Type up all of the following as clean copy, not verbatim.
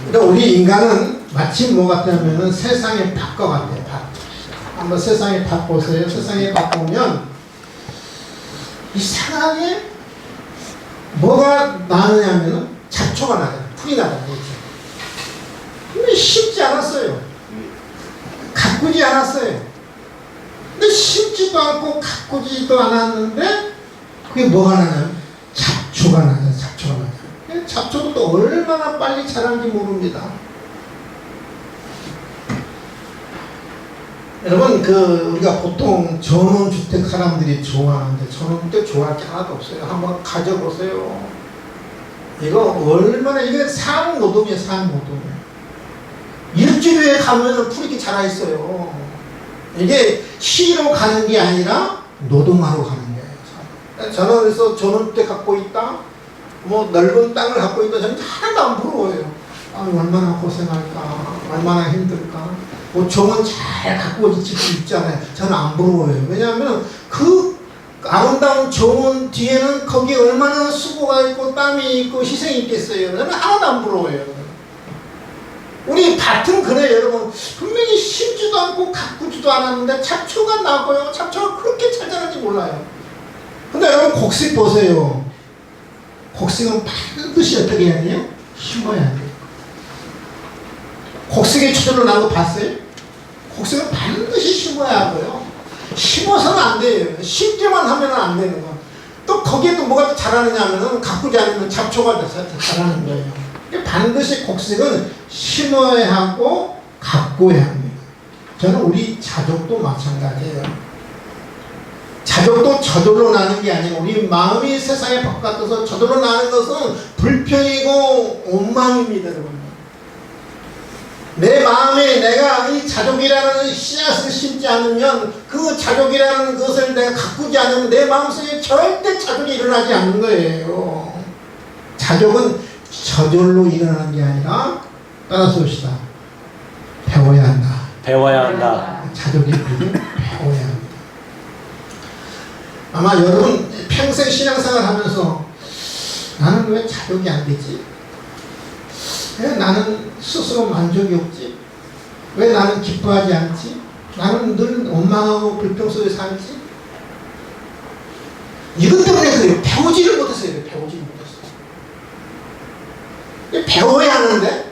근데 우리 인간은 마치 뭐 같냐면은 세상의 밭과 같아요. 밭. 한번 세상의 밭 보세요. 세상의 밭 보면 이상하게 뭐가 나느냐면은 잡초가 나요. 풀이 나잖아요. 근데 심지 않았어요. 가꾸지 않았어요. 근데 심지도 않고 가꾸지도 않았는데 그게 뭐가 나냐면 잡초가 나요. 잡초가 나요. 잡초도 또 얼마나 빨리 자라는지 모릅니다. 여러분 우리가 보통 전원주택 사람들이 좋아하는데 전원주택 좋아할 게 하나도 없어요. 한번 가져보세요. 이거 얼마나 이게 상노동이에요. 상노동. 일주일에 가면 풀이 이렇게 자라 있어요. 이게 쉬러 가는 게 아니라 노동하러 가는 거예요. 저는 그래서 전원주택 갖고 있다. 뭐 넓은 땅을 갖고 있다. 저는 하나도 안 부러워요. 얼마나 고생할까. 얼마나 힘들까. 뭐 정원 잘 갖고 있잖아요. 저는 안 부러워요. 왜냐하면 그 아름다운 정원 뒤에는 거기에 얼마나 수고가 있고 땀이 있고 희생이 있겠어요. 저는 하나도 안 부러워요. 우리 밭은 그래요. 여러분 분명히 심지도 않고 가꾸지도 않았는데 잡초가 나고요. 잡초가 그렇게 잘 자라는지 몰라요. 근데 여러분 곡식 보세요. 곡식은 반드시 어떻게 해야 돼요? 심어야 돼요. 곡식이 저절로 나온 거 봤어요? 곡식은 반드시 심어야 하고요. 심어서는 안 돼요. 심기만 하면 안 되는 거. 또 거기에 또 뭐가 자라느냐 하면은 가꾸지 않으면 잡초가 자라는 거예요. 반드시 곡식은 심어야 하고 가꿔야 합니다. 저는 우리 자족도 마찬가지예요. 자족도 저절로 나는 게 아니고 우리 마음이 세상에 바깥에서 저절로 나는 것은 불평이고 원망입니다. 여러분. 내 마음에 내가 이 자족이라는 씨앗을 심지 않으면 그 자족이라는 것을 내가 가꾸지 않으면 내 마음속에 절대 자족이 일어나지 않는 거예요. 자족은 저절로 일어나는 게 아니라 따라서 봅시다. 배워야 한다. 배워야 한다. 자족이 그게 배워야 합니다. 아마 여러분 평생 신앙생활 하면서 나는 왜 자족이 안 되지? 왜 나는 스스로 만족이 없지? 왜 나는 기뻐하지 않지? 나는 늘 원망하고 불평 속에 살지? 이것 때문에 그래요. 배우지를 못했어요. 배우지를 못했어요. 배워야 하는데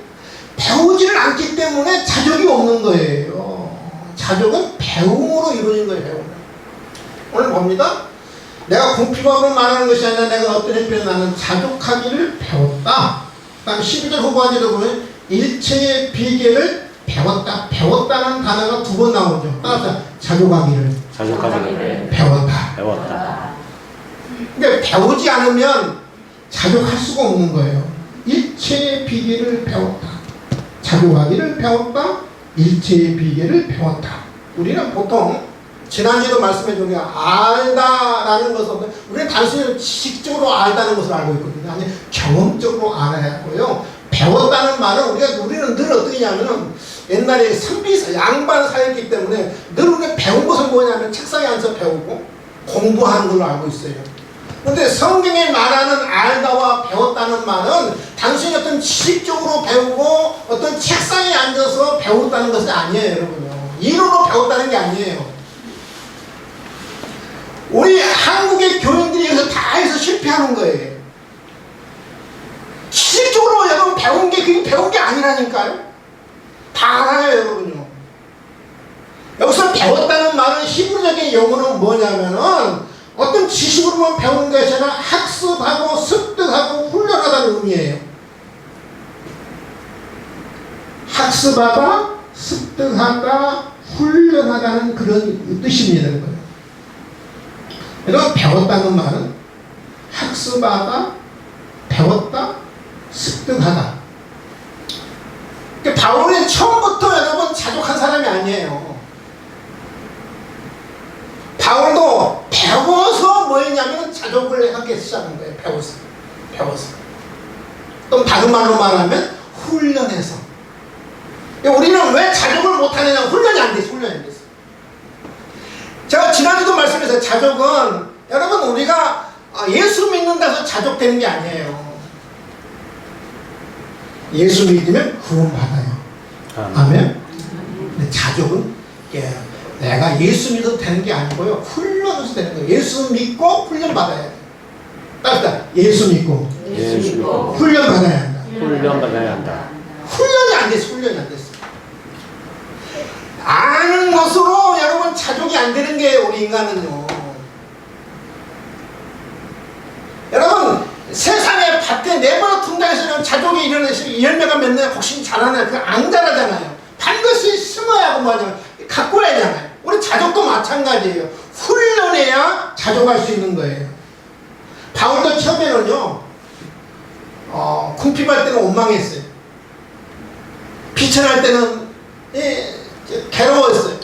배우지를 않기 때문에 자족이 없는 거예요. 자족은 배움으로 이루어진 거예요. 배움. 오늘 봅니다. 내가 공피밥으로 말하는 것이 아니라 내가 어떤 형편에 나는 자족하기를 배웠다. 다음 12절 후반절에 보면 일체의 비결을 배웠다. 배웠다는 단어가 두 번 나오죠. 따라서 자족하기를 배웠다. 배웠다. 근데 배우지 않으면 자족할 수가 없는 거예요. 일체의 비결을 배웠다. 자족하기를 배웠다. 일체의 비결을 배웠다. 우리는 보통 지난주에도 말씀해 준 게 알다라는 것은 우리는 단순히 지식적으로 알다는 것을 알고 있거든요. 아니 경험적으로 알아야 하고요. 배웠다는 말은 우리는 늘 어떻게 하냐면은 옛날에 선비사 양반 사였기 때문에 늘 우리가 배운 것은 뭐냐면 책상에 앉아서 배우고 공부하는 걸로 알고 있어요. 근데 성경에 말하는 알다와 배웠다는 말은 단순히 어떤 지식적으로 배우고 어떤 책상에 앉아서 배웠다는 것은 아니에요, 여러분요. 이론으로 배웠다는 게 아니에요. 우리 한국의 교인들이 여기서 다 해서 실패하는 거예요. 지식적으로 여러분 배운 게 그게 배운 게 아니라니까요. 다 알아요, 여러분요. 여기서 배웠다는 말은 히브리적인 용어는 뭐냐면은 어떤 지식으로만 배우는 것이 아니라 학습하고 습득하고 훈련하다는 의미예요. 학습하다, 습득하다, 훈련하다는 그런 뜻입니다. 여러분 배웠다는 말은 학습하다, 배웠다, 습득하다. 그러니까 바울은 처음부터 여러분 자족한 사람이 아니에요. 바울도 배워서 뭐였냐면 자족을 하기 시작한 거예요. 배워서. 또 다른 말로 말하면 훈련해서. 우리는 왜 자족을 못하느냐? 훈련이 안 됐어. 제가 지난주도 말씀드렸어요. 자족은 여러분 우리가 예수 믿는다고 자족되는 게 아니에요. 예수 믿으면 구원받아요. 아멘. 근데 자족은 내가 예수 믿어도 되는 게 아니고요. 훈련해서 되는 거예요. 예수 믿고 훈련 받아야 돼요. 따뜻하 예수 믿고 훈련 받아야 한다. 훈련 받아야 한다. 훈련이 안 됐어. 훈련이 안 됐어. 아는 것으로 여러분 자족이 안 되는 게 우리 인간은요. 여러분 세상에 밭에 내버려 둔다해서 자족이 일어나서 열매가 맺는 혹시 자라나요? 그거 안 자라잖아요. 반드시 심어야 하고 뭐냐 가꿔야 하잖아요. 우리 자족도 마찬가지예요. 훈련해야 자족할 수 있는 거예요. 바울도 처음에는요 궁핍할 때는 원망했어요. 비천할 때는 괴로웠어요.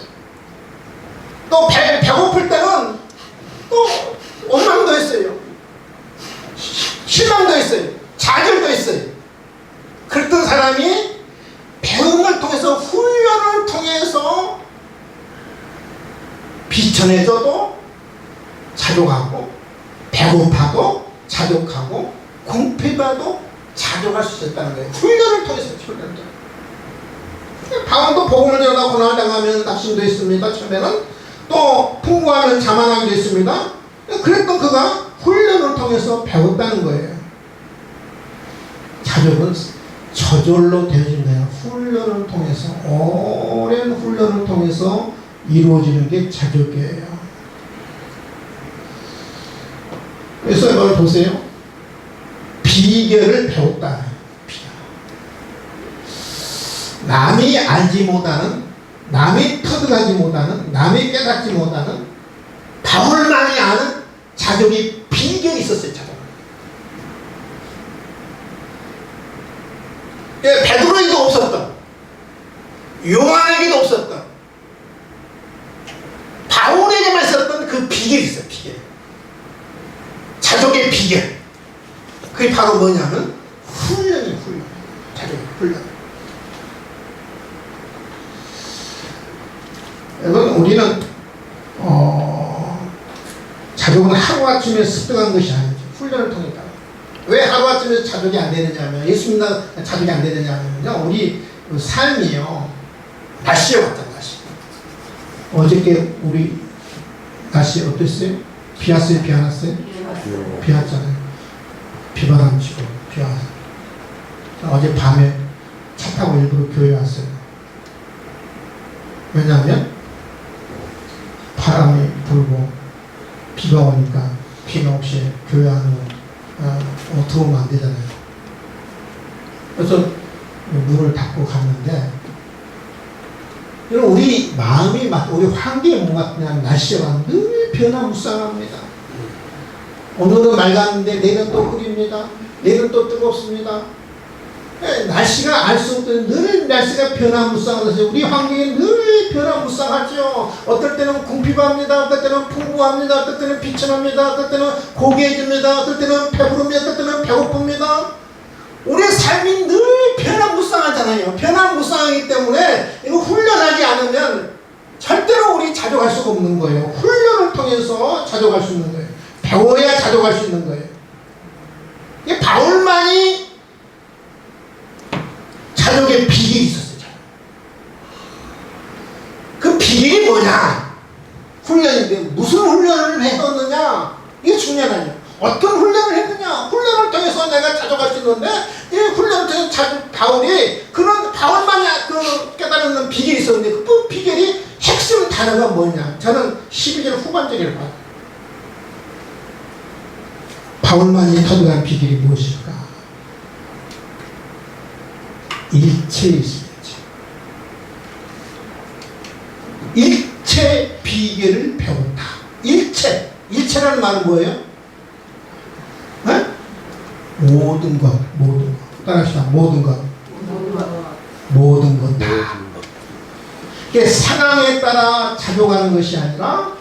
또 배고플 때는 또 원망도 했어요. 실망도 했어요. 좌절도 했어요. 그랬던 사람이 배움을 통해서 훈련을 통해서 비천해져도 자족하고 배고파도 자족하고 궁핍해도 자족할 수 있었다는 거예요. 훈련을 통해서 훈련을. 바울도 복음을 전하다 고난을 당하면 낙심도 했습니다. 처음에는 또 풍부하면 자만하기도 했습니다. 그랬던 그가 훈련을 통해서 배웠다는 거예요. 자족은 저절로 되어진다요. 훈련을 통해서 오랜 훈련을 통해서 이루어지는 게 자족이에요. 그래서 여러분 보세요. 비결을 배웠다. 남이 알지 못하는, 남이 터득하지 못하는, 남이 깨닫지 못하는 바울만이 아는 자족이 비결이 있었어요. 자족. 베드로에게도 없었던, 요한에게도 없었던, 바울에게만 있었던 그 비결이 있어요. 비결. 자족의 비결. 그게 바로 뭐냐면 훈련이에요. 훈련. 자족의 훈련. 여러분 우리는 자족은 하루아침에 습득한 것이 아니죠. 훈련을 통했다. 왜 하루아침에 자족이 안 되느냐면 예수 믿는 자족이 안 되느냐면요. 우리 삶이요. 날씨에 왔잖아요. 날씨. 어저께 우리 날씨 어땠어요? 비 왔어요? 비 안 왔어요? 비 왔잖아요. 비바람 치고 비 왔어요. 어제 밤에 차 타고 일부러 교회 왔어요. 왜냐하면 바람이 불고 비가 오니까 비가 없이 교회 안으로 들어오면 안 되잖아요. 그래서 문을 닫고 갔는데 우리 마음이 우리 환경이 뭔가 그냥 날씨가 늘 변화무쌍합니다. 오늘은 맑았는데 내일은 또 흐립니다. 내일은 또 뜨겁습니다. 날씨가 알 수 없던 늘 날씨가 변화무쌍하면서 우리 환경이 늘 변화무쌍하죠. 어떨 때는 궁핍합니다. 어떨 때는 풍부합니다. 어떨 때는 비천합니다. 어떨 때는 고귀해집니다. 어떨 때는 배부릅니다. 어떨 때는 배고픕니다. 우리의 삶이 늘 변화무쌍하잖아요. 변화무쌍하기 때문에 이거 훈련하지 않으면 절대로 우리 자족할 수가 없는 거예요. 훈련을 통해서 자족할 수 있는 거예요. 배워야 자족할 수 있는 거예요. 이게 바울만이 자족의 비결이 있었어요. 그 비결이 뭐냐? 훈련인데 무슨 훈련을 했었느냐? 이게 중요하냐? 어떤 훈련을 했느냐? 훈련을 통해서 내가 자족할 수 있는데 이 훈련을 통해서 바울이 그런 바울만이 그 깨달는 비결이 있었는데 그 비결이 핵심 단어가 뭐냐? 저는 12절 후반절을 봐요. 바울만이 터득한 비결이 무엇일까? 일체에 있습니다. 일체 비결을 배웠다. 일체. 일체라는 말은 뭐예요? 네? 모든 것, 모든 것. 따라합시다. 모든 것. 모든 것 다. 이게 상황에 따라 자족하는 것이 아니라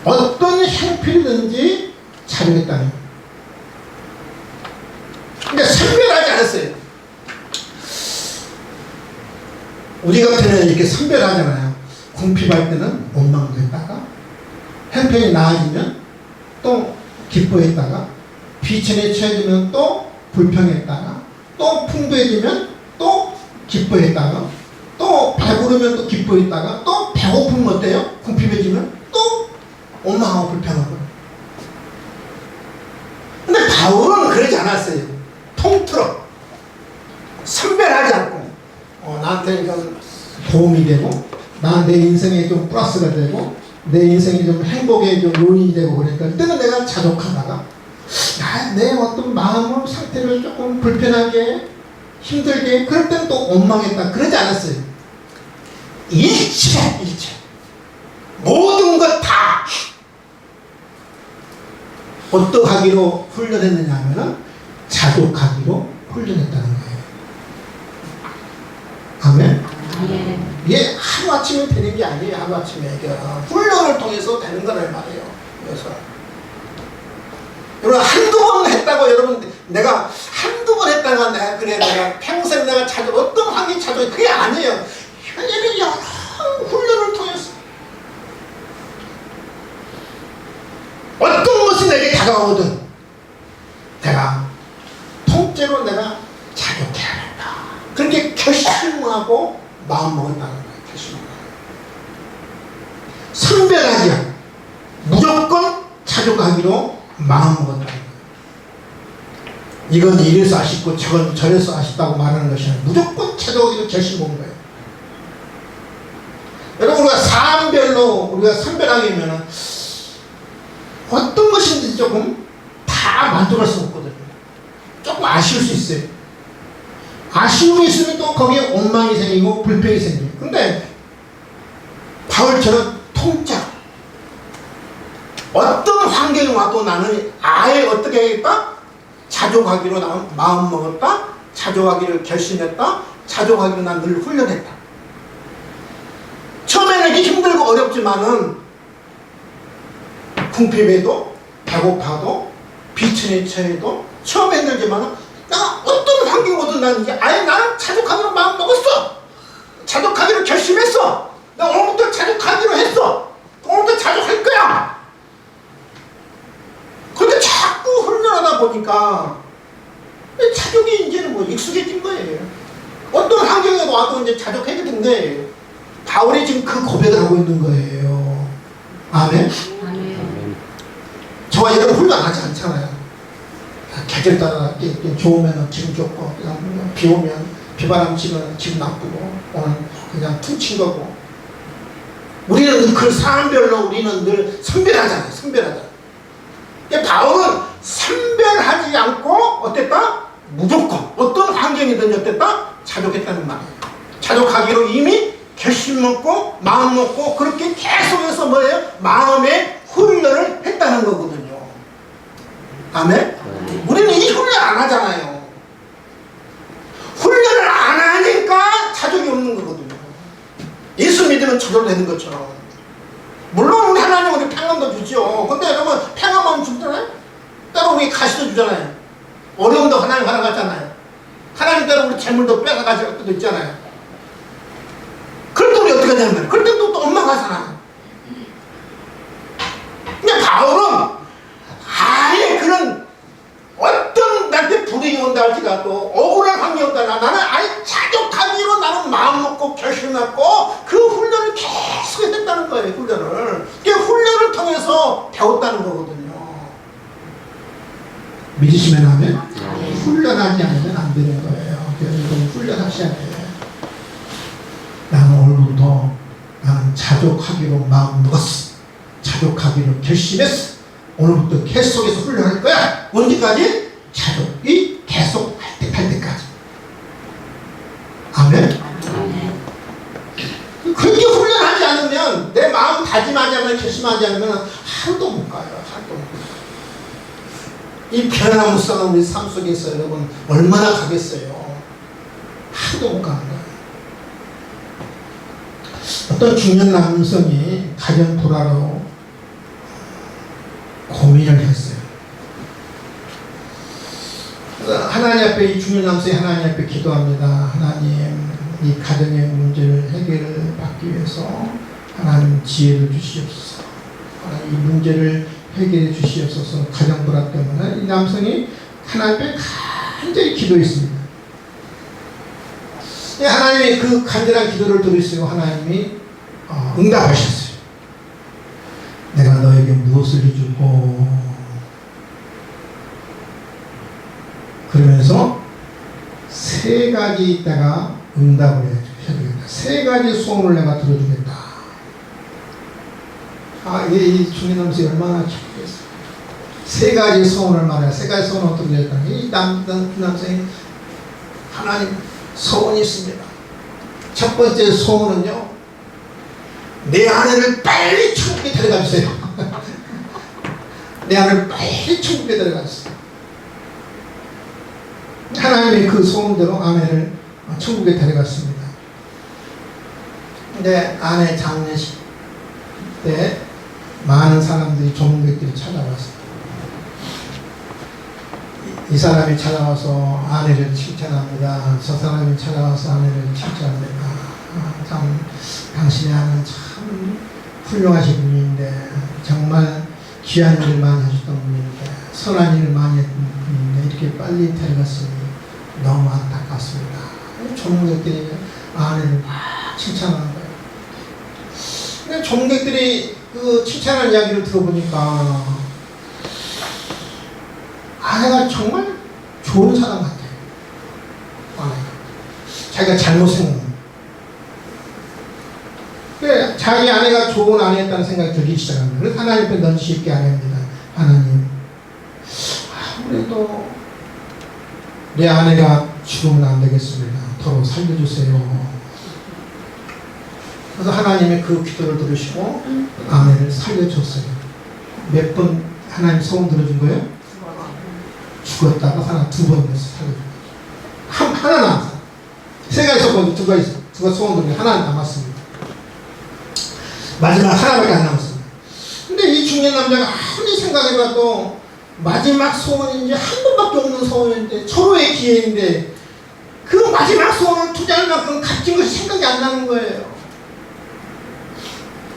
어떤 형편이든지 자족했다는 거예요. 근데 선별하지 않았어요. 우리 같으면 이렇게 선별하잖아요. 궁핍할 때는 원망도 했다가 형편이 나아지면 또 기뻐했다가 비천에 처해지면 또 불평했다가 또 풍부해지면 또 기뻐했다가 또 배부르면 또 기뻐했다가 또 배고프면 어때요? 궁핍해지면 또 원망하고 불평하고. 근데 바울은 그러지 않았어요. 통틀어 선별하지 않고 나한테 좀 도움이 되고 내 인생에 좀 플러스가 되고 내 인생이 좀 행복의 좀 요인이 되고 그러니까 그때는 내가 자족하다가 내 어떤 마음 상태를 조금 불편하게 힘들게 그럴 때는 또 원망했다 그러지 않았어요. 일체 모든 것 다 어떠하기로 훈련했느냐 하면은 자족하기로 훈련했다는 거예요. 아멘. 이게 하루아침에 되는 게 아니에요. 하루아침에 이게 훈련을 통해서 되는 거란 말이에요. 그래서 여러분 한두 번 했다고 여러분 내가 한두 번 했다가 내가 평생 내가 어떤 환경이 찾아요 그게 아니에요. 이게 여러 훈련을 통해서 어떤 것이 내게 다가오든 내가 통째로 내가 자족해야겠다. 그렇게 결심하고 마음먹었다는 거예요. 결심하고. 선별하지 않고 무조건 자족하기로 마음먹었다는 거예요. 이건 이래서 아쉽고 저건 저래서 아쉽다고 말하는 것이 아니라 무조건 자족하기로 결심한 거예요. 여러분 우리가 사안별로 우리가 선별하게 하면 어떤 것인지 조금 다 만족할 수 없거든요. 조금 아쉬울 수 있어요. 아쉬움이 있으면 또 거기에 원망이 생기고 불평이 생겨요. 근데 바울처럼 통짜 어떤 환경이 와도 나는 아예 어떻게 하겠다? 자족하기로 나는 마음 먹었다. 자족하기를 결심했다. 자족하기로 난 늘 훈련했다. 처음에는 이게 힘들고 어렵지만은 궁핍해도 배고파도 비천에 처해도 처음에 힘들지만은 내가 어떤 환경이 오든 나는 이제 아예 나는 자족하기로 마음 먹었어. 자족하기로 결심했어. 나 오늘부터 자족하기로 했어. 오늘부터 자족할 거야. 그런데 자꾸 훈련하다 보니까 자족이 이제는 뭐 익숙해진 거예요. 어떤 환경에 와도 이제 자족하게 된 거예요. 바울이 지금 그 고백을 하고 있는 거예요. 아멘? 아멘. 저와 여러분 훈련하지 않잖아요. 계절 따라 좋으면 기분 좋고 그냥 비 오면 비바람 치면 기분 나쁘고 오늘 그냥 퉁친 거고 우리는 그 사안별로 우리는 늘 선별하잖아요. 선별하잖아요. 바울은 선별하지 않고 어땠다? 무조건 어떤 환경이든지 어땠다? 자족했다는 말이에요. 자족하기로 이미 결심 먹고 마음 먹고 그렇게 계속해서 뭐예요? 마음의 훈련을 했다는 거거든요. 아멘? 우리는 이 훈련 안 하잖아요. 훈련을 안 하니까 자족이 없는 거거든요. 예수 믿으면 저절로 되는 것처럼. 물론 우리 하나님 우리 평안도 주죠. 근데 여러분 평안만 주잖아요? 때로 우리 가시도 주잖아요. 어려움도 하나님 허락하잖아요. 하나님 때로 우리 재물도 뺏어가실 때도 있잖아요. 그럴 때 우리 어떻게 되는 거예요? 그럴 때 또 원망하잖아요. 근데 바울은 아예 그런 어떤 나한테 불이익이 온다 할지라도 억울한 환경이 온다 나는 아예 자족하기로 나는 마음 먹고 결심했고 그 훈련을 계속 했다는 거예요. 훈련을. 그 훈련을 통해서 배웠다는 거거든요. 믿으시면 하면 훈련하지 않으면 안 되는 거예요. 그래서 훈련하셔야 돼요. 나는 오늘부터 나는 자족하기로 마음 먹었어. 자족하기로 결심했어. 오늘부터 계속해서 훈련할 거야. 언제까지? 자족이 계속 할 때까지. 아멘? 그렇게 훈련하지 않으면 내 마음 다짐하지 않으면 결심하지 않으면 하루도 못 가요. 하루도 못 가요. 이 변화무쌍한 우리 삶 속에서 여러분 얼마나 가겠어요. 하루도 못 가는 거예요. 어떤 중년 남성이 가정 불화로 고민을 했어요. 하나님 앞에 이 중년 남성이 하나님 앞에 기도합니다. 하나님 이 가정의 문제를 해결을 받기 위해서 하나님 지혜를 주시옵소서. 하나님 이 문제를 해결해 주시옵소서. 가정 불화 때문에 이 남성이 하나님 앞에 간절히 기도했습니다. 하나님이 그 간절한 기도를 들으시고 하나님이 응답하셨어요. 내가 너에게 무엇을 해주고, 그러면서 세 가지 있다가 응답을 해주겠다. 세 가지 소원을 내가 들어주겠다. 이 중년남성이 얼마나 기쁘겠어요. 세 가지 소원을 말해요. 세 가지 소원을 어떻게 했다. 이 남성이 하나님 소원이 있습니다. 첫 번째 소원은요, 내 아내를 빨리 천국에 데려가 주세요. 내 아내를 빨리 천국에 데려가 주세요. 하나님이 그 소원대로 아내를 천국에 데려갔습니다. 근데 아내 장례식 때 많은 사람들이, 조문객들이 찾아왔어요. 이 사람이 찾아와서 아내를 칭찬합니다. 저 사람이 찾아와서 아내를 칭찬합니다. 참 당신의 아내는 참 훌륭하신 분인데, 정말 귀한 일을 많이 하셨던 분인데, 선한 일을 많이 했던 분인데 이렇게 빨리 데려갔으니 너무 안타깝습니다. 조문객들이 아내를 막 칭찬하는 거예요. 근데 조문객들이 그 칭찬하는 이야기를 들어보니까 아내가 정말 좋은 사람 같아요. 아내가 자기가 잘못했는, 그래, 자기 아내가 좋은 아내였다는 생각이 들기 시작합니다. 그래서 하나님 앞에 넌지 있게 아내입니다. 하나님, 아무래도 내 아내가 죽으면 안 되겠습니다. 더러 살려주세요. 그래서 하나님의 그 기도를 들으시고 아내를 살려줬어요. 몇 번 하나님 소원 들어준 거예요? 죽었다가 하나 두 번 돼서 살려준 거예요. 하나 남았어요. 세 가지 있었거든요. 두가 소원 들은 게 하나 남았습니다. 마지막 하나밖에 안 남았습니다. 근데 이 중년 남자가 아무리 생각해봐도 마지막 소원인지 한 번밖에 없는 소원인데, 서로의 기회인데 그 마지막 소원을 투자할 만큼 값진 것이 생각이 안 나는 거예요.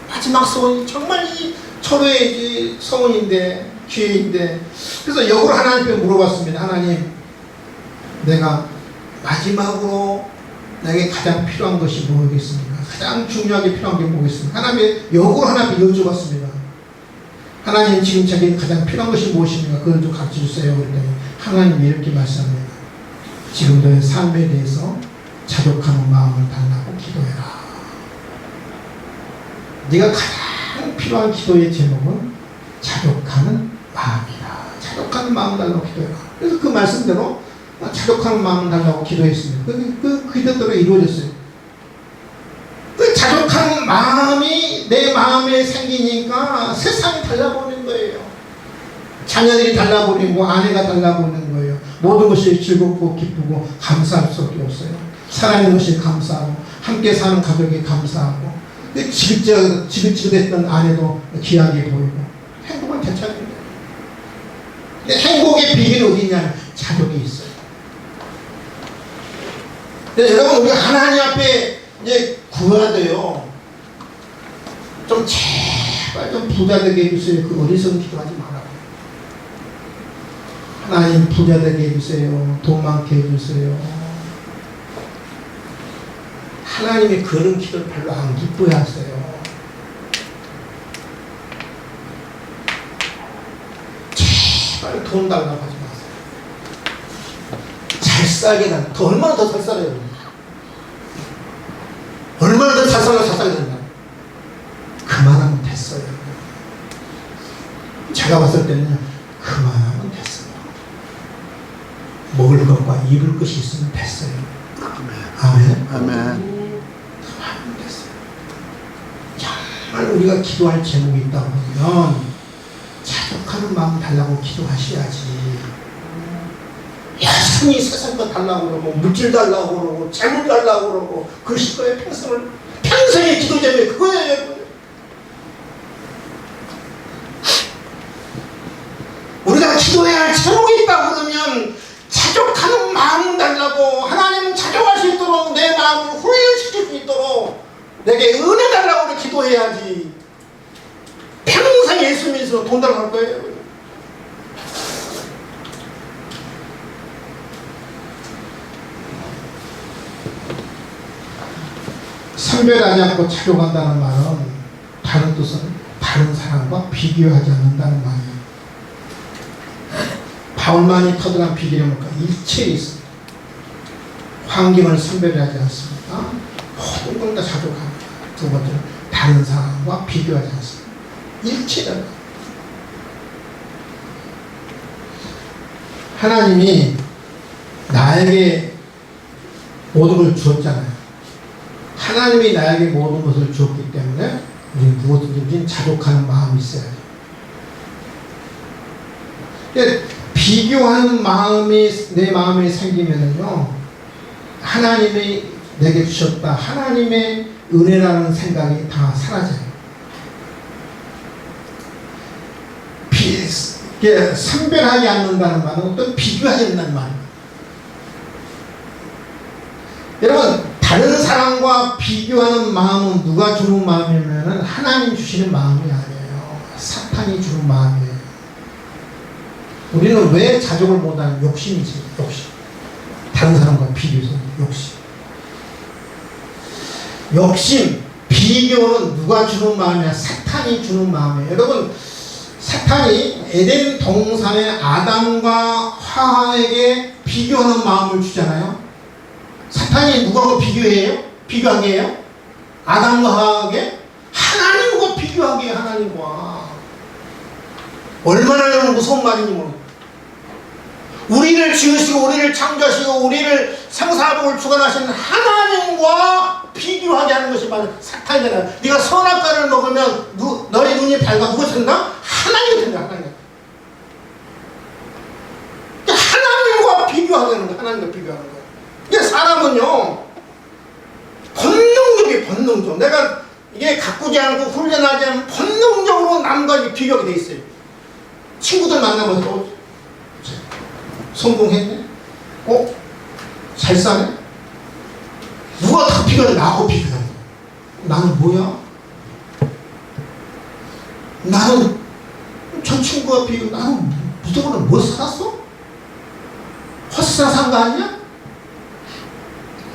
마지막 소원이 정말 이 서로의 소원인데, 기회인데, 그래서 역으로 하나님께 물어봤습니다. 하나님, 내가 마지막으로 내게 가장 필요한 것이 뭐겠습니까? 가장 중요하게 필요한 게 뭐겠습니까? 하나님의 역으로 하나님께 여쭤봤습니다. 하나님, 지금 자기 가장 필요한 것이 무엇입니까? 그걸 좀 가르쳐 주세요. 그랬더니 하나님이 이렇게 말씀합니다. 지금 너의 삶에 대해서 자족하는 마음을 달라고 기도해라. 네가 가장 필요한 기도의 제목은 자족하는 마음이다. 자족하는 마음 달라고 기도해라. 그래서 그 말씀대로 자족하는 마음을 달라고 기도했습니다. 그 기도대로 이루어졌어요. 그 자족하는 마음이 내 마음에 생기니까 세상이 달라보는 거예요. 자녀들이 달라버리고 아내가 달라보는 거예요. 모든 것이 즐겁고 기쁘고 감사할 수밖에 없어요. 살아있는 것이 감사하고, 함께 사는 가족이 감사하고, 지긋지긋했던 아내도 귀하게 보이고, 행복한 대차입니다. 근데 행복의 비결이 어디 있냐면 자족이 있어요. 근데 여러분, 우리가 하나님 앞에 이제 구해야 돼요. 좀 제발 좀 부자 되게 해주세요. 그 어리석은 기도하지 말라고. 하나님 부자 되게 해주세요. 돈 많게 해주세요. 하나님이 그런 기도를 별로 안 기뻐하세요. 제발 돈 달라고 하지 마세요. 잘 살게 달라. 얼마나 더 잘 살아야 됩니까? 얼마나 더 잘 살게 된다. 그만하면 됐어요. 제가 봤을 때는 그만하면 됐어요. 먹을 것과 입을 것이 있으면 됐어요. 아멘. 아멘. 그만하면 됐어요. 정말 우리가 기도할 제목이 있다고 하면 자족하는 마음 달라고 기도하셔야지. 여전히 세상 거 달라고 그러고, 물질 달라고 그러고, 재물 달라고 그러고, 그러실 거예요. 평생의 기도 제목이 그거예요, 여러분. 우리가 기도해야 할 제목이 있다고 그러면 자족하는 마음 달라고, 하나님은 자족할 수 있도록 내 마음을 훈련시킬 수 있도록 내게 은혜 달라고 기도해야지. 평생 예수 믿으면 돈 달라고 할 거예요. 선별하지 않고 착용한다는 말은 다른 뜻은 다른 사람과 비교하지 않는다는 말이에요. 바울만이 터득한 비결이 뭘까? 일체에 있습니다. 환경을 선별하지 않습니다. 모든 걸 다 자족합니다. 두 번째는 다른 사람과 비교하지 않습니다. 일체는 하나님이 나에게 모든 걸 주었잖아요. 하나님이 나에게 모든 것을 주었기 때문에 우리 무엇이든지 자족하는 마음이 있어야 돼요. 근데 비교하는 마음이 내 마음에 생기면은요, 하나님이 내게 주셨다, 하나님의 은혜라는 생각이 다 사라져요. 선별하지 않는다는 말은 또 비교하지 않는다는 말입니다. 여러분, 다른 사람과 비교하는 마음은 누가 주는 마음이면 하나님 주시는 마음이 아니에요. 사탄이 주는 마음이에요. 우리는 왜 자족을 못하는? 욕심이지, 욕심. 다른 사람과 비교해서 욕심, 비교는 누가 주는 마음이야? 사탄이 주는 마음이에요. 여러분, 사탄이 에덴 동산의 아담과 하와에게 비교하는 마음을 주잖아요. 사탄이 누구하고 비교해요? 비교하게 해요? 아담과 하와에게? 하나님과 비교하게 해요. 하나님과. 얼마나 여러분 무서운 말인지 모르겠어요. 우리를 지으시고 우리를 창조하시고 우리를 생사복을 주관하시는 하나님과 비교하게 하는 것이 바로 사탄이잖아요. 네가 선악과를 먹으면 너의 눈이 밝아. 누가 된다? 하나님이 된다. 하나님과 비교하게 하는 거야. 하나님과 비교하는 거야. 이게 사람은요, 본능적. 내가 이게 가꾸지 않고 훈련하지 않으면 본능적으로 남과 비교하게 돼 있어요. 친구들 만나면서 성공했네? 잘 사네? 누가 다 비교해? 나하고 비교해. 나는 뭐야? 나는 저 친구와 비교, 나는 무조건 뭐 살았어? 헛사 산 거 아니야?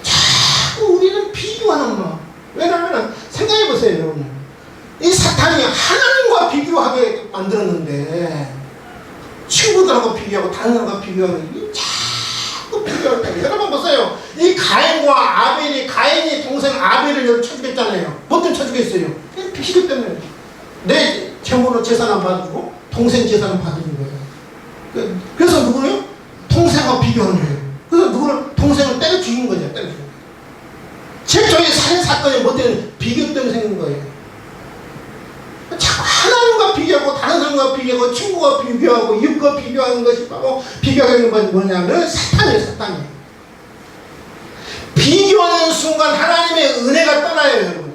자꾸 우리는 비교하는 거. 왜냐면 생각해보세요, 여러분. 이 사탄이 하나님과 비교하게 만들었는데 친구들하고 비교하고 다른 사람과 비교하고 자꾸 비교할 때 여러분 보세요. 이 가인이 동생 아벨을 쳐 죽였잖아요. 뭐 때문에 쳐 죽였어요? 비교 때문에. 내 재물로 재산 안 받고 동생 재산을 받는 거예요. 그래서 누구를? 동생과 비교하는 거예요. 그래서 누구를? 동생을 때려 죽인 거죠. 때려 죽인 거예요. 최초의 살인 사건이 뭐 때문에? 비교 때문에 생긴 거예요. 자꾸 하나님과 비교하고 다른 사람과 비교하고 친구와 비교하고 이웃과 비교하는 것이 바로 비교하는 건 뭐냐면 사탄이에요. 사탄이에요. 비교하는 순간 하나님의 은혜가 떠나요. 여러분.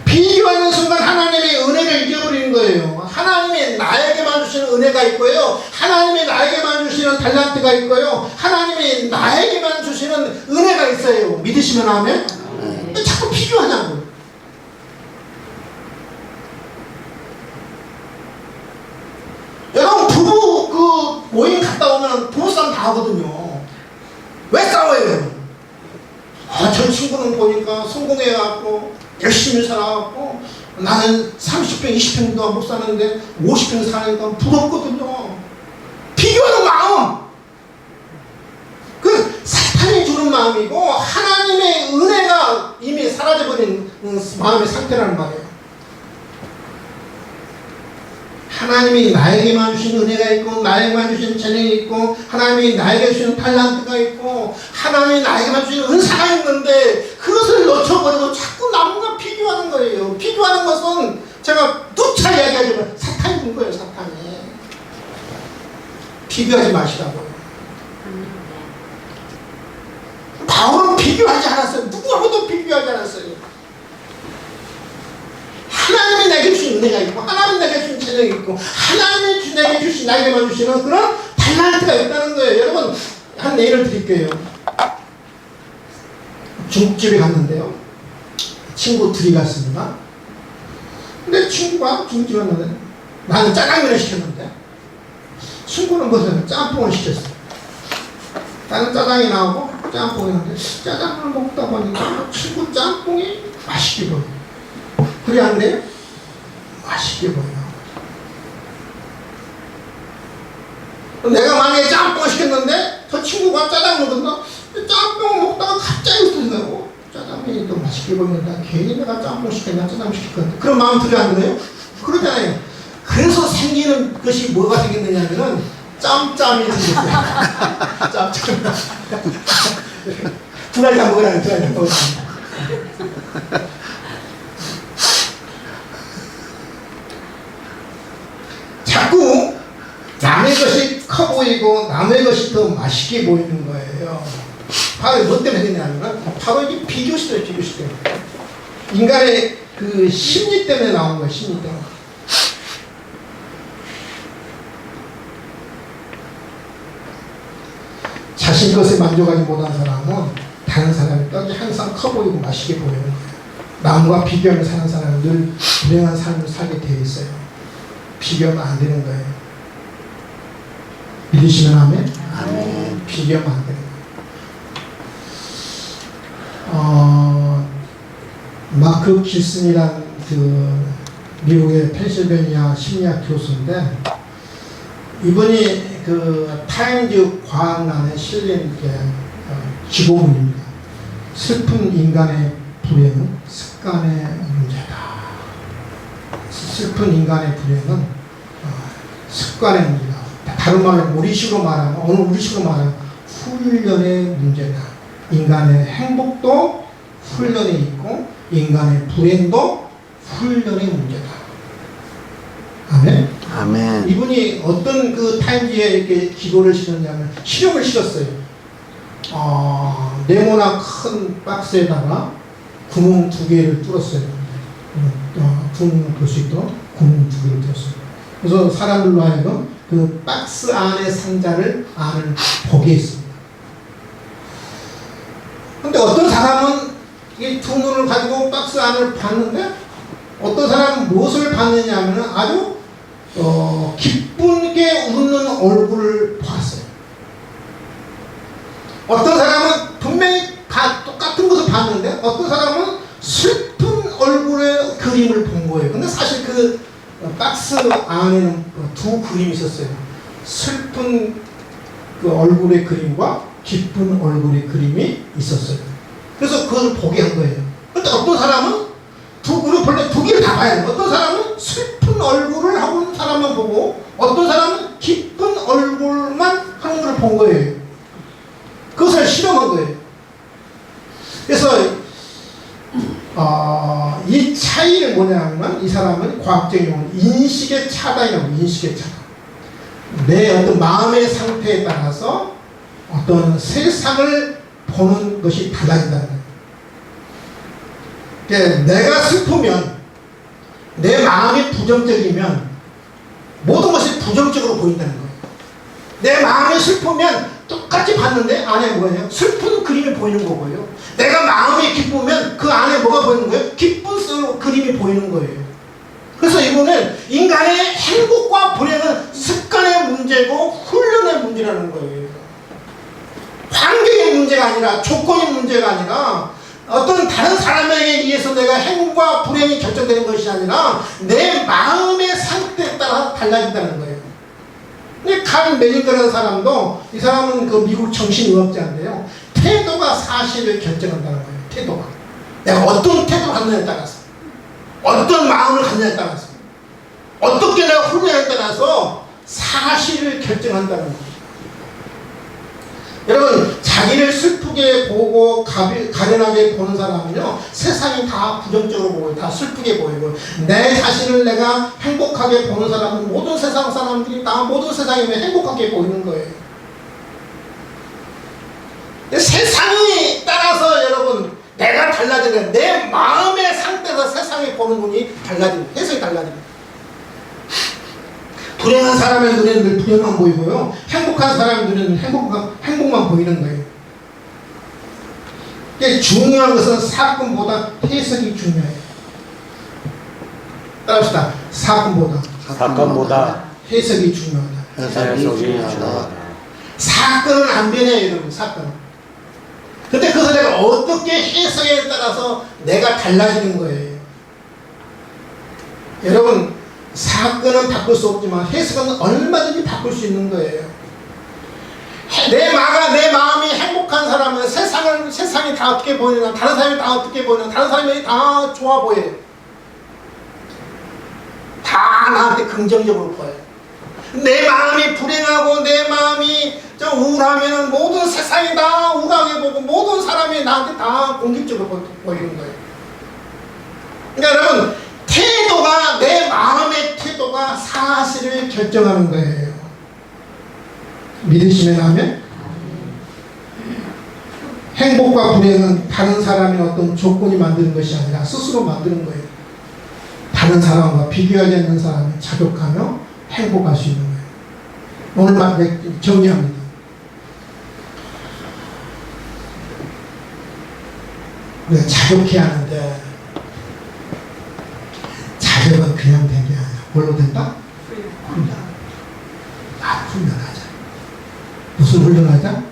비교하는 순간 하나님의 은혜를 잊어버리는 거예요. 하나님이 나에게만 주시는 은혜가 있고요, 하나님이 나에게만 주시는 달란트가 있고요, 하나님이 나에게만 주시는 은혜가 있어요. 믿으시면 하면 자꾸 비교하냐고. 여러분, 부부 모임 갔다 오면 부부싸움 다 하거든요. 왜 싸워요? 저 친구는 보니까 성공해갖고 열심히 살아갖고 나는 30평 20평도 못 사는데 50평 사니까 부럽거든요. 비교하는 마음, 그 사탄이 주는 마음이고 하나님의 은혜가 이미 사라져버린 마음의 상태라는 말이에요. 하나님이 나에게만 주신 은혜가 있고 나에게만 주신 재능이 있고 하나님이 나에게 주신 탈란트가 있고 하나님이 나에게만 주신 은사가 있는데 그것을 놓쳐버리고 자꾸 남과 비교하는 거예요. 비교하는 것은 제가 누차 이야기하지만 사탄이 준 거예요. 사탄이. 비교하지 마시라고요. 바울은 비교하지 않았어요. 누구하고도 비교하지 않았어요. 하나님이 내게 주신 은혜가 있고 하나님이 내게 주신 재능이 있고 하나님이 내게 주신 나에게만 주시는 그런 달란트가 있다는 거예요. 여러분, 한 예를 드릴게요. 중국집에 갔는데요, 친구 둘이 갔습니다. 근데 친구가 중국집에 갔는데 나는 짜장면을 시켰는데 친구는 무슨 짬뽕을 시켰어요. 나는 짜장이 나오고 짬뽕이는데 짜장을 먹다 보니까 친구 짬뽕이 맛있게 보여. 그래 안 돼요? 맛있게 보여. 내가 만약에 짬뽕 시켰는데 저 친구가 짜장 먹었나? 짬뽕 먹다가 갑자기 드신다고 짜장면이 또 맛있게 보인다. 괜히 내가 짬뽕 시켰나 짜장 시켰는데 그런 마음 들이 안 드네요? 그러잖아요. 그래서 생기는 것이 뭐가 생겼느냐면은 짬짬이 생겼어요. 짬짬. 두 가지 다 먹으라는 두 가지 다 먹으라는. 자꾸 남의 것이 커 보이고 남의 것이 더 맛있게 보이는 거예요. 바로 뭐 때문에 그러냐면 바로 이게 비교 시대예요. 비교 시대. 인간의 그 심리 때문에 나온 거예요. 심리 때문에. 자신 것에 만족하지 못한 사람은 다른 사람의 떡이 항상 커 보이고 맛있게 보이는 거예요. 남과 비교하며 사는 사람은 늘 불행한 삶을 살게 되어 있어요. 비교하면 안 되는 거예요. 믿으시면 아멘? 아멘. 비교하면 안 되는 거예요. 마크 길슨이란 그 미국의 펜실베니아 심리학 교수인데 이분이 그 타임즈 과학란에 실린 게 기고문입니다. 슬픈 인간의 불행은 습관의 문제다. 슬픈 인간의 불행은 습관의 문제다. 다른 말로 우리식으로 말하면 오늘 우리식으로 말하면 훈련의 문제다. 인간의 행복도 훈련에 있고 인간의 불행도 훈련의 문제다. 아멘. 아멘. 이분이 어떤 그 타임지에 이렇게 기도를 실었냐면 실험을 실었어요. 네모나 큰 박스에다가 구멍 2개를 뚫었어요. 구멍을 볼 수 있도록 구멍 2개를 뚫었어요. 그래서 사람들로 하여금 그 박스 안의 상자를 안을 보게 했습니다. 근데 어떤 사람은 이 두 눈을 가지고 박스 안을 봤는데 어떤 사람은 무엇을 봤느냐 하면 아주 기쁘게 웃는 얼굴을 봤어요. 어떤 사람은 분명히 다 똑같은 것을 봤는데 어떤 사람은 슬픈 얼굴의 그림을 본 거예요. 근데 사실 그 박스 안에는 두 그림이 있었어요. 슬픈 그 얼굴의 그림과 기쁜 얼굴의 그림이 있었어요. 그래서 그걸 보게 한 거예요. 근데 어떤 사람은 원래 두 개를 다 봐야 돼요. 어떤 사람은 슬픈 얼굴을 하고 있는 사람만 보고 어떤 사람은 기쁜 얼굴만 하는 걸 본 거예요. 그것을 실험한 거예요. 그래서 이 차이를 뭐냐면 이 사람은 과학적인 용어로 인식의 차단이라고. 인식의 차단. 내 어떤 마음의 상태에 따라서 어떤 세상을 보는 것이 달라진다는 거예요. 그러니까 내가 슬프면 내 마음이 부정적이면 모든 것이 부정적으로 보인다는 거예요. 내 마음이 슬프면 똑같이 봤는데 안에 뭐예요? 슬픈 그림이 보이는 거고요. 내가 마음이 기쁘면 그 안에 뭐가 보이는 거예요? 기쁜 그림이 보이는 거예요. 그래서 이거는 인간의 행복과 불행은 습관의 문제고 훈련의 문제라는 거예요. 환경의 문제가 아니라 조건의 문제가 아니라 어떤 다른 사람에게 의해서 내가 행복과 불행이 결정되는 것이 아니라 내 마음의 상태에 따라 달라진다는 거예요. 근데 칼 메링거라는 사람도 이 사람은 그 미국 정신의학자인데요. 태도가 사실을 결정한다는 거예요. 태도가. 내가 어떤 태도를 갖느냐에 따라서 어떤 마음을 갖느냐에 따라서 어떻게 내가 훈련에 따라서 사실을 결정한다는 거예요. 여러분 자기를 슬프게 보고 가련하게 보는 사람은요 세상이 다 부정적으로 보고 다 슬프게 보이고 내 자신을 내가 행복하게 보는 사람은 모든 세상 사람들이 다 모든 세상이 행복하게 보이는 거예요. 세상에 따라서 여러분 내가 달라지는 내 마음의 상태에서 세상을 보는 눈이 달라집니다. 해석이 달라집니다. 불행한 사람의 눈에는 늘 불행만 보이고요. 행복한 사람의 눈에는 행복만 보이는 거예요. 중요한 것은 사건보다 해석이 중요해요. 따라합시다. 사건보다 해석이 중요하다. 해석이 중요하다. 사건은 안 변해요, 여러분. 사건은. 근데 그것을 내가 어떻게 해석에 따라서 내가 달라지는 거예요. 여러분, 사건은 바꿀 수 없지만 해석은 얼마든지 바꿀 수 있는 거예요. 내 마음이 행복한 사람은 세상이 다 어떻게 보이느냐, 다른 사람이 다 어떻게 보이느냐, 다른 사람이 다 좋아 보여요. 다 나한테 긍정적으로 보여요. 내 마음이 불행하고 내 마음이 좀 우울하면 모든 세상이 다 우울하게 보고 모든 사람이 나한테 다 공격적으로 보이는 거예요. 그러니까 여러분, 태도가, 내 마음의 태도가 사실을 결정하는 거예요. 믿으시면 하면? 행복과 불행은 다른 사람의 어떤 조건이 만드는 것이 아니라 스스로 만드는 거예요. 다른 사람과 비교하지 않는 사람이 자족하며 행복할 수 있는 거예요. 오늘 정리합니다. 우리가 자족해야 하는데 자족은 그냥 된 게 아니라 뭘로 된다? 훈련. 훈련하자. 무슨 훈련하자?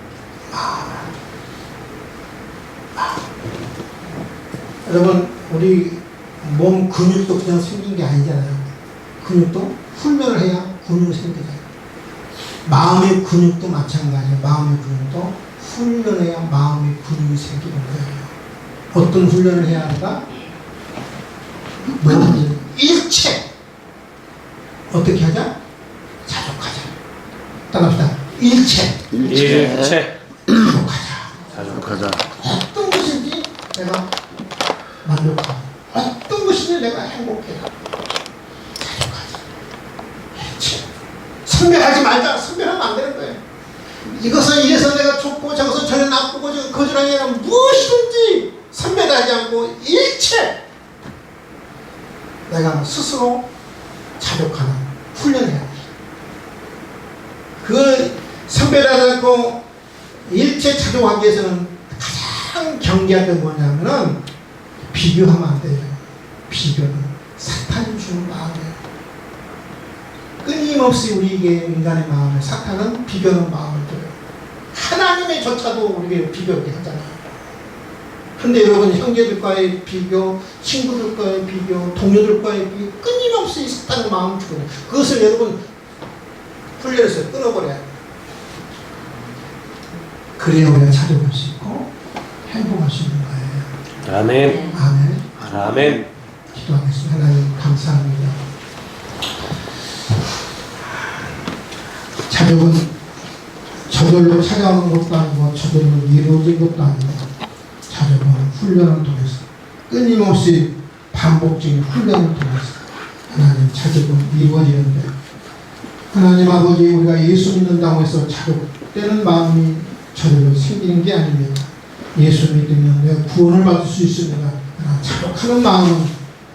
여러분, 우리 몸 근육도 그냥 생긴 게 아니잖아요. 근육도 훈련을 해야 근육이 생기잖아요. 마음의 근육도 마찬가지예요. 마음의 근육도 훈련해야 마음의 근육이 생기는 거예요. 어떤 훈련을 해야 한다? 뭐든지 일체 어떻게 하자? 자족하자. 따라합시다. 일체 자족하자. 어떤 것인지 내가 만족하고 어떤 것인지 내가 행복해요. 자족하자. 일체. 선별하지 말자. 선별하면 안 되는 거예요. 이것은 이래서 내가 좋고 저것은 저래 나쁘고 거절하게 아니라 무엇이든지 선별하지 않고 일체 내가 스스로 자족하는 훈련을 해야 돼. 그 선별하지 않고 일체 자족하기 위해서는 가장 경계할 게 뭐냐면은 비교하면 안 돼요. 비교는 사탄이 주는 마음이에요. 끊임없이 우리에게 인간의 마음에 사탄은 비교는 마음을 줘요. 하나님의 조차도 우리에게 비교하게 하잖아요. 근데 여러분, 형제들과의 비교, 친구들과의 비교, 동료들과의 비교, 끊임없이 사탄의 마음을 주거든요. 그것을 여러분 훈련해서 끊어버려야 돼요. 그래야 우리가 자족할 수 있고 행복할 수 있는 거예요. 아멘. 아멘. 아멘. 기도하겠습니다. 하나님 감사합니다. 자족은 저절로 찾아오는 것도 아니고 저절로 이루어진 것도 아니고 자족은 훈련을 통해서 끊임없이 반복적인 훈련을 통해서 하나님 자족은 이루어지는데, 하나님 아버지, 우리가 예수 믿는다고 해서 자족되는 마음이 저절로 생기는 게 아닙니다. 예수 믿으면 내가 구원을 받을 수 있습니다. 자족하는 마음은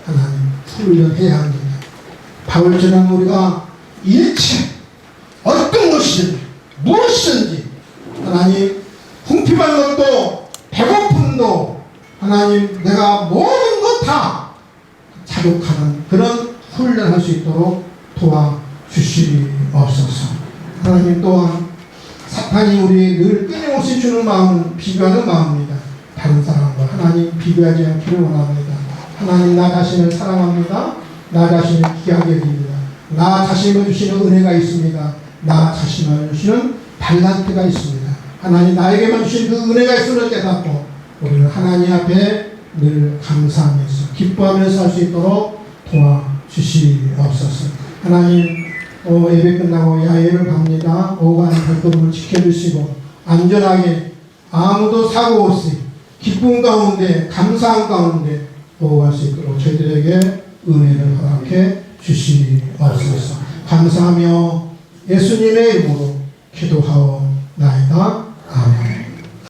하나님 훈련해야 합니다. 바울처럼 우리가 일체 어떤 것이든 무엇이든지 하나님 궁핍한 것도 배고픔도 하나님 내가 모든 것 다 자족하는 그런 훈련할 수 있도록 도와주시옵소서. 하나님 또한 사탄이 우리 늘 끊임없이 주는 마음은 비교하는 마음입니다. 다른 사람과 하나님 비교하지 않기를 원합니다. 하나님, 나 자신을 사랑합니다. 나 자신을 귀하게 여깁니다. 나 자신을 주시는 은혜가 있습니다. 나 자신을 주시는 달란트가 있습니다. 하나님, 나에게만 주신 그 은혜가 있음을 깨닫고 우리는 하나님 앞에 늘 감사하면서 기뻐하면서 할 수 있도록 도와주시옵소서. 하나님, 예배 끝나고 야외를 갑니다. 오후 가는 발걸음을 지켜주시고 안전하게 아무도 사고 없이 기쁨 가운데 감사한 가운데 오후 갈 수 있도록 저희들에게 은혜를 허락해 주시옵소서. 감사하며 예수님의 이름으로 기도하옵나이다. 아멘.